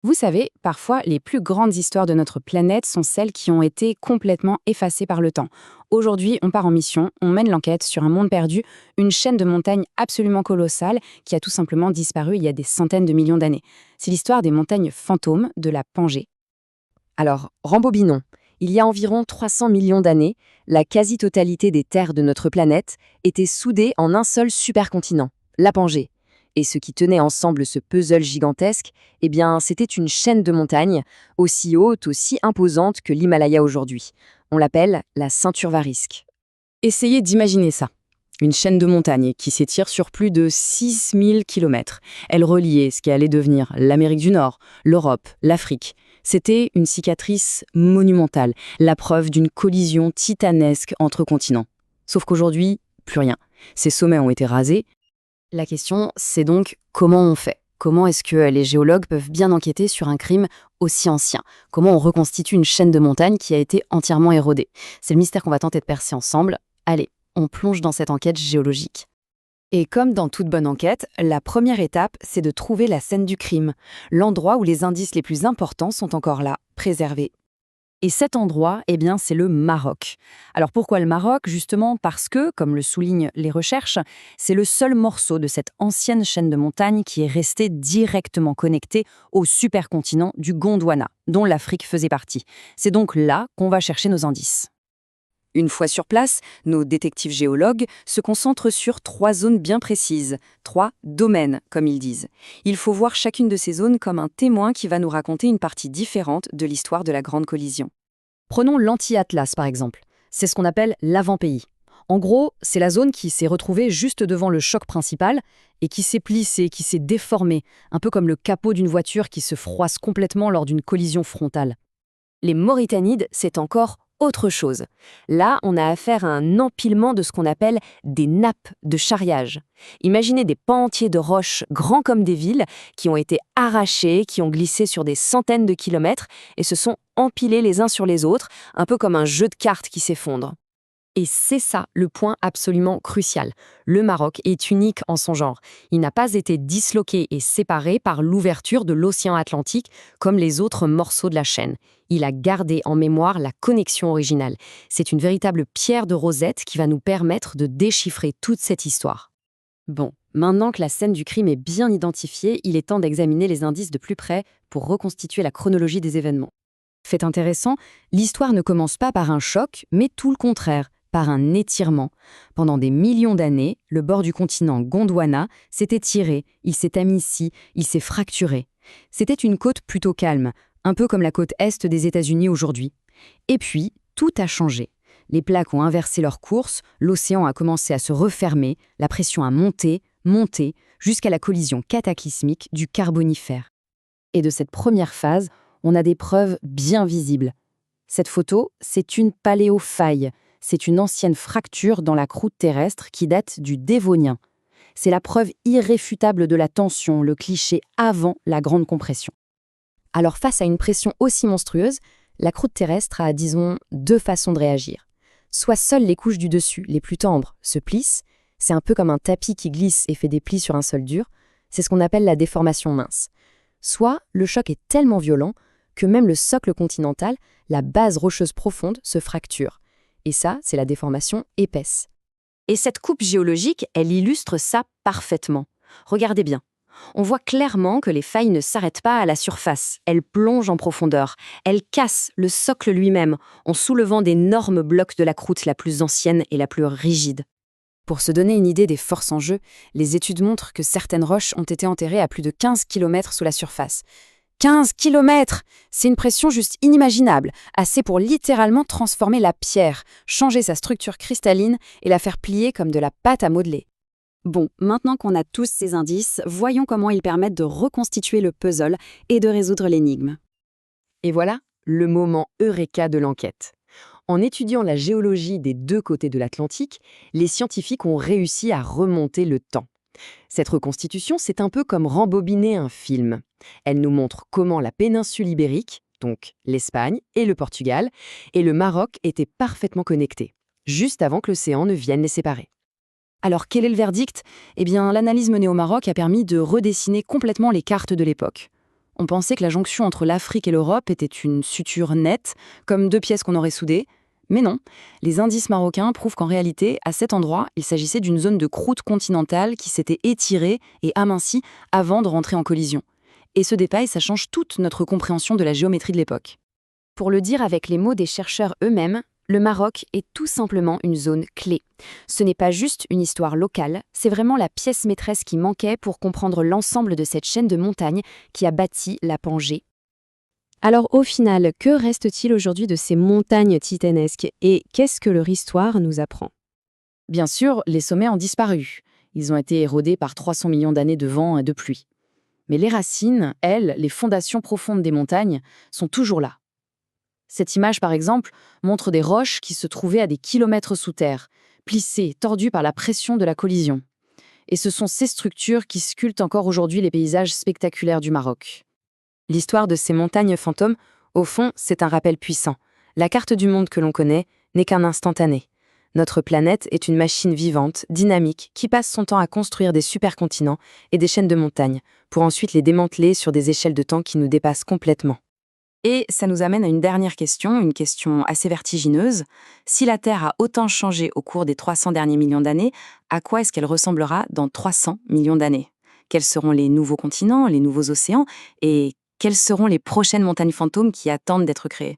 Vous savez, parfois, les plus grandes histoires de notre planète sont celles qui ont été complètement effacées par le temps. Aujourd'hui, on part en mission, on mène l'enquête sur un monde perdu, une chaîne de montagnes absolument colossale qui a tout simplement disparu il y a des centaines de millions d'années. C'est l'histoire des montagnes fantômes de la Pangée. Alors, rembobinons. Il y a environ 300 millions d'années, la quasi-totalité des terres de notre planète était soudée en un seul supercontinent, la Pangée. Et ce qui tenait ensemble ce puzzle gigantesque, eh bien, c'était une chaîne de montagnes, aussi haute, aussi imposante que l'Himalaya aujourd'hui. On l'appelle la ceinture varisque. Essayez d'imaginer ça. Une chaîne de montagnes qui s'étire sur plus de 6000 kilomètres. Elle reliait ce qui allait devenir l'Amérique du Nord, l'Europe, l'Afrique. C'était une cicatrice monumentale, la preuve d'une collision titanesque entre continents. Sauf qu'aujourd'hui, plus rien. Ces sommets ont été rasés. La question, c'est donc comment on fait? Comment est-ce que les géologues peuvent bien enquêter sur un crime aussi ancien? Comment on reconstitue une chaîne de montagnes qui a été entièrement érodée? C'est le mystère qu'on va tenter de percer ensemble. Allez, on plonge dans cette enquête géologique. Et comme dans toute bonne enquête, la première étape, c'est de trouver la scène du crime, l'endroit où les indices les plus importants sont encore là, préservés. Et cet endroit, eh bien, c'est le Maroc. Alors pourquoi le Maroc? Justement parce que, comme le soulignent les recherches, c'est le seul morceau de cette ancienne chaîne de montagnes qui est resté directement connecté au supercontinent du Gondwana, dont l'Afrique faisait partie. C'est donc là qu'on va chercher nos indices. Une fois sur place, nos détectives géologues se concentrent sur 3 zones bien précises, 3 domaines, comme ils disent. Il faut voir chacune de ces zones comme un témoin qui va nous raconter une partie différente de l'histoire de la Grande Collision. Prenons l'Anti-Atlas, par exemple. C'est ce qu'on appelle l'avant-pays. En gros, c'est la zone qui s'est retrouvée juste devant le choc principal et qui s'est plissée, qui s'est déformée, un peu comme le capot d'une voiture qui se froisse complètement lors d'une collision frontale. Les Mauritanides, c'est encore autre chose. Là, on a affaire à un empilement de ce qu'on appelle des nappes de charriage. Imaginez des pans entiers de roches grands comme des villes qui ont été arrachés, qui ont glissé sur des centaines de kilomètres et se sont empilés les uns sur les autres, un peu comme un jeu de cartes qui s'effondre. Et c'est ça le point absolument crucial. Le Maroc est unique en son genre. Il n'a pas été disloqué et séparé par l'ouverture de l'océan Atlantique comme les autres morceaux de la chaîne. Il a gardé en mémoire la connexion originale. C'est une véritable pierre de Rosette qui va nous permettre de déchiffrer toute cette histoire. Bon, maintenant que la scène du crime est bien identifiée, il est temps d'examiner les indices de plus près pour reconstituer la chronologie des événements. Fait intéressant, l'histoire ne commence pas par un choc, mais tout le contraire, par un étirement. Pendant des millions d'années, le bord du continent Gondwana s'est étiré, il s'est amici, il s'est fracturé. C'était une côte plutôt calme, un peu comme la côte est des États-Unis aujourd'hui. Et puis, tout a changé. Les plaques ont inversé leur course, l'océan a commencé à se refermer, la pression a monté, jusqu'à la collision cataclysmique du Carbonifère. Et de cette première phase, on a des preuves bien visibles. Cette photo, c'est une paléofaille. C'est une ancienne fracture dans la croûte terrestre qui date du Dévonien. C'est la preuve irréfutable de la tension, le cliché avant la grande compression. Alors face à une pression aussi monstrueuse, la croûte terrestre a, disons, 2 façons de réagir. Soit seules les couches du dessus, les plus tendres, se plissent, c'est un peu comme un tapis qui glisse et fait des plis sur un sol dur, c'est ce qu'on appelle la déformation mince. Soit le choc est tellement violent que même le socle continental, la base rocheuse profonde, se fracture. Et ça, c'est la déformation épaisse. Et cette coupe géologique, elle illustre ça parfaitement. Regardez bien. On voit clairement que les failles ne s'arrêtent pas à la surface. Elles plongent en profondeur. Elles cassent le socle lui-même en soulevant d'énormes blocs de la croûte la plus ancienne et la plus rigide. Pour se donner une idée des forces en jeu, les études montrent que certaines roches ont été enterrées à plus de 15 km sous la surface. 15 kilomètres! C'est une pression juste inimaginable, assez pour littéralement transformer la pierre, changer sa structure cristalline et la faire plier comme de la pâte à modeler. Bon, maintenant qu'on a tous ces indices, voyons comment ils permettent de reconstituer le puzzle et de résoudre l'énigme. Et voilà le moment eureka de l'enquête. En étudiant la géologie des 2 côtés de l'Atlantique, les scientifiques ont réussi à remonter le temps. Cette reconstitution, c'est un peu comme rembobiner un film. Elle nous montre comment la péninsule ibérique, donc l'Espagne et le Portugal, et le Maroc étaient parfaitement connectés, juste avant que l'océan ne vienne les séparer. Alors quel est le verdict? Eh bien, l'analyse menée au Maroc a permis de redessiner complètement les cartes de l'époque. On pensait que la jonction entre l'Afrique et l'Europe était une suture nette, comme deux pièces qu'on aurait soudées. Mais non, les indices marocains prouvent qu'en réalité, à cet endroit, il s'agissait d'une zone de croûte continentale qui s'était étirée et amincie avant de rentrer en collision. Et ce détail, ça change toute notre compréhension de la géométrie de l'époque. Pour le dire avec les mots des chercheurs eux-mêmes, le Maroc est tout simplement une zone clé. Ce n'est pas juste une histoire locale, c'est vraiment la pièce maîtresse qui manquait pour comprendre l'ensemble de cette chaîne de montagnes qui a bâti la Pangée. Alors au final, que reste-t-il aujourd'hui de ces montagnes titanesques et qu'est-ce que leur histoire nous apprend? Bien sûr, les sommets ont disparu. Ils ont été érodés par 300 millions d'années de vent et de pluie. Mais les racines, elles, les fondations profondes des montagnes, sont toujours là. Cette image, par exemple, montre des roches qui se trouvaient à des kilomètres sous terre, plissées, tordues par la pression de la collision. Et ce sont ces structures qui sculptent encore aujourd'hui les paysages spectaculaires du Maroc. L'histoire de ces montagnes fantômes, au fond, c'est un rappel puissant. La carte du monde que l'on connaît n'est qu'un instantané. Notre planète est une machine vivante, dynamique, qui passe son temps à construire des supercontinents et des chaînes de montagnes, pour ensuite les démanteler sur des échelles de temps qui nous dépassent complètement. Et ça nous amène à une dernière question, une question assez vertigineuse. Si la Terre a autant changé au cours des 300 derniers millions d'années, à quoi est-ce qu'elle ressemblera dans 300 millions d'années? Quels seront les nouveaux continents, les nouveaux océans, et quelles seront les prochaines montagnes fantômes qui attendent d'être créées?